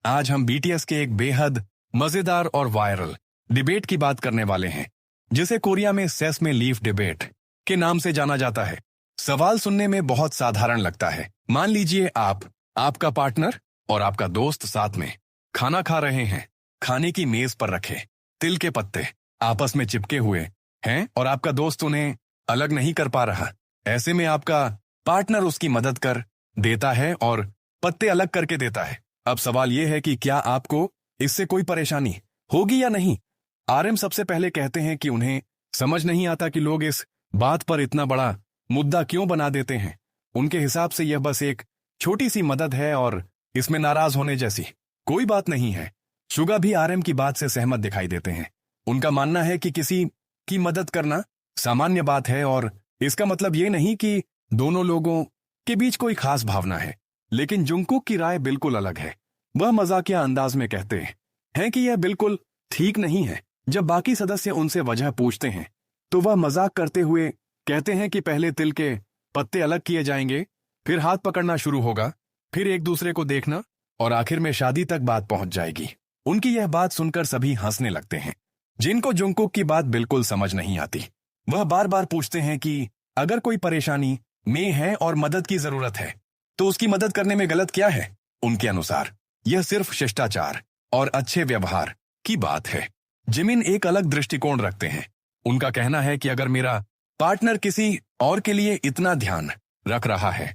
आज हम बीटीएस के एक बेहद मजेदार और वायरल डिबेट की बात करने वाले हैं, जिसे कोरिया में सेसमे लीफ डिबेट के नाम से जाना जाता है। सवाल सुनने में बहुत साधारण लगता है। मान लीजिए आप, आपका पार्टनर और आपका दोस्त साथ में खाना खा रहे हैं। खाने की मेज पर रखे तिल के पत्ते आपस में चिपके हुए हैं और आपका दोस्त उन्हें अलग नहीं कर पा रहा। ऐसे में आपका पार्टनर उसकी मदद कर देता है और पत्ते अलग करके देता है। अब सवाल यह है कि क्या आपको इससे कोई परेशानी होगी या नहीं। आरएम सबसे पहले कहते हैं कि उन्हें समझ नहीं आता कि लोग इस बात पर इतना बड़ा मुद्दा क्यों बना देते हैं। उनके हिसाब से यह बस एक छोटी सी मदद है और इसमें नाराज होने जैसी कोई बात नहीं है। शुगा भी आरएम की बात से सहमत दिखाई देते हैं। उनका मानना है कि किसी की मदद करना सामान्य बात है और इसका मतलब ये नहीं कि दोनों लोगों के बीच कोई खास भावना है। लेकिन जुंगकुक की राय बिल्कुल अलग है। वह मजाकिया अंदाज में कहते हैं कि यह बिल्कुल ठीक नहीं है। जब बाकी सदस्य उनसे वजह पूछते हैं तो वह मजाक करते हुए कहते हैं कि पहले तिल के पत्ते अलग किए जाएंगे, फिर हाथ पकड़ना शुरू होगा, फिर एक दूसरे को देखना और आखिर में शादी तक बात पहुंच जाएगी। उनकी यह बात सुनकर सभी हंसने लगते हैं। जिनको जुंगकुक की बात बिल्कुल समझ नहीं आती, वह बार बार पूछते हैं कि अगर कोई परेशानी में है और मदद की जरूरत है तो उसकी मदद करने में गलत क्या है। उनके अनुसार यह सिर्फ शिष्टाचार और अच्छे व्यवहार की बात है। जिमिन एक अलग दृष्टिकोण रखते हैं। उनका कहना है कि अगर मेरा पार्टनर किसी और के लिए इतना ध्यान रख रहा है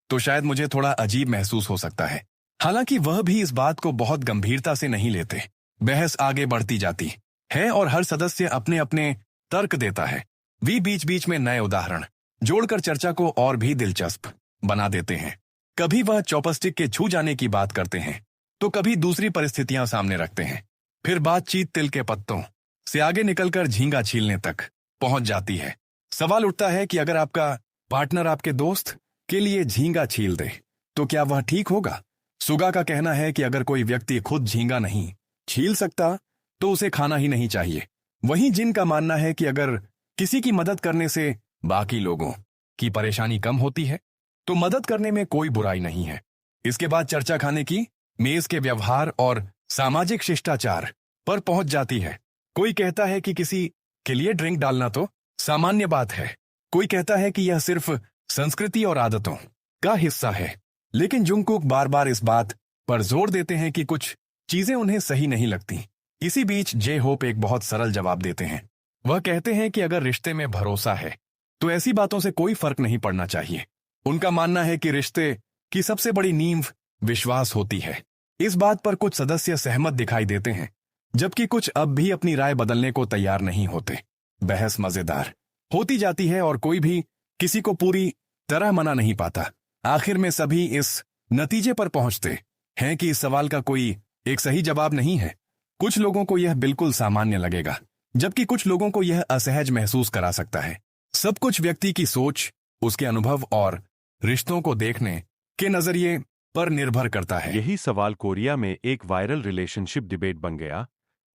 तो शायद मुझे थोड़ा अजीब महसूस हो सकता है। हालांकि वह भी इस बात को बहुत गंभीरता से नहीं लेते। बहस आगे बढ़ती जाती है और हर सदस्य अपने अपने तर्क देता है। वे बीच बीच में नए उदाहरण जोड़कर चर्चा को और भी दिलचस्प बना देते हैं। कभी वह चॉपस्टिक के छू जाने की बात करते हैं तो कभी दूसरी परिस्थितियां सामने रखते हैं। फिर बातचीत तिल के पत्तों से आगे निकलकर झींगा छीलने तक पहुंच जाती है। सवाल उठता है कि अगर आपका पार्टनर आपके दोस्त के लिए झींगा छील दे तो क्या वह ठीक होगा। सुगा का कहना है कि अगर कोई व्यक्ति खुद झींगा नहीं छील सकता तो उसे खाना ही नहीं चाहिए। वहीं जिन का मानना है कि अगर किसी की मदद करने से बाकी लोगों की परेशानी कम होती है तो मदद करने में कोई बुराई नहीं है। इसके बाद चर्चा खाने की मेज के व्यवहार और सामाजिक शिष्टाचार पर पहुंच जाती है। कोई कहता है कि किसी के लिए ड्रिंक डालना तो सामान्य बात है। कोई कहता है कि यह सिर्फ संस्कृति और आदतों का हिस्सा है। लेकिन जुंगकुक बार बार इस बात पर जोर देते हैं कि कुछ चीजें उन्हें सही नहीं लगती। इसी बीच जे होप एक बहुत सरल जवाब देते हैं। वह कहते हैं कि अगर रिश्ते में भरोसा है तो ऐसी बातों से कोई फर्क नहीं पड़ना चाहिए। उनका मानना है कि रिश्ते की सबसे बड़ी नींव विश्वास होती है। इस बात पर कुछ सदस्य सहमत दिखाई देते हैं, जबकि कुछ अब भी अपनी राय बदलने को तैयार नहीं होते। बहस मजेदार होती जाती है और कोई भी किसी को पूरी तरह मना नहीं पाता। आखिर में सभी इस नतीजे पर पहुंचते हैं कि इस सवाल का कोई एक सही जवाब नहीं है। कुछ लोगों को यह बिल्कुल सामान्य लगेगा, जबकि कुछ लोगों को यह असहज महसूस करा सकता है। सब कुछ व्यक्ति की सोच, उसके अनुभव और रिश्तों को देखने के नजरिए पर निर्भर करता है। यही सवाल कोरिया में एक वायरल रिलेशनशिप डिबेट बन गया,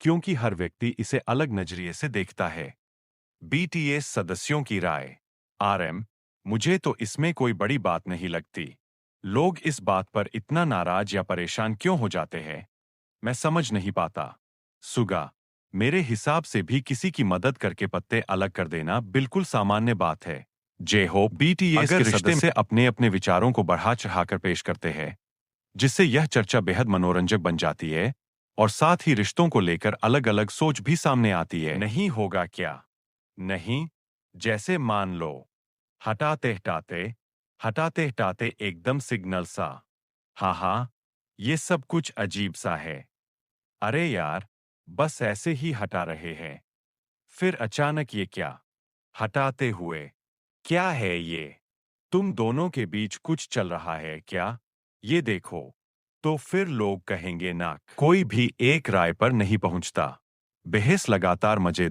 क्योंकि हर व्यक्ति इसे अलग नजरिए से देखता है। बीटीएस सदस्यों की राय। आरएम, मुझे तो इसमें कोई बड़ी बात नहीं लगती। लोग इस बात पर इतना नाराज या परेशान क्यों हो जाते हैं, मैं समझ नहीं पाता। सुगा, मेरे हिसाब से भी किसी की मदद करके पत्ते अलग कर देना बिल्कुल सामान्य बात है। जे होप, बीटीएस के सदस्य अपने अपने विचारों को बढ़ा चढ़ाकर पेश करते हैं, जिससे यह चर्चा बेहद मनोरंजक बन जाती है और साथ ही रिश्तों को लेकर अलग अलग सोच भी सामने आती है। नहीं होगा क्या? नहीं, जैसे मान लो हटाते हटाते एकदम सिग्नल सा। हाँ, ये सब कुछ अजीब सा है। अरे यार, बस ऐसे ही हटा रहे हैं, फिर अचानक ये क्या? हटाते हुए क्या है ये? तुम दोनों के बीच कुछ चल रहा है क्या? ये देखो। तो फिर लोग कहेंगे ना, कोई भी एक राय पर नहीं पहुंचता। बहस लगातार मजेदार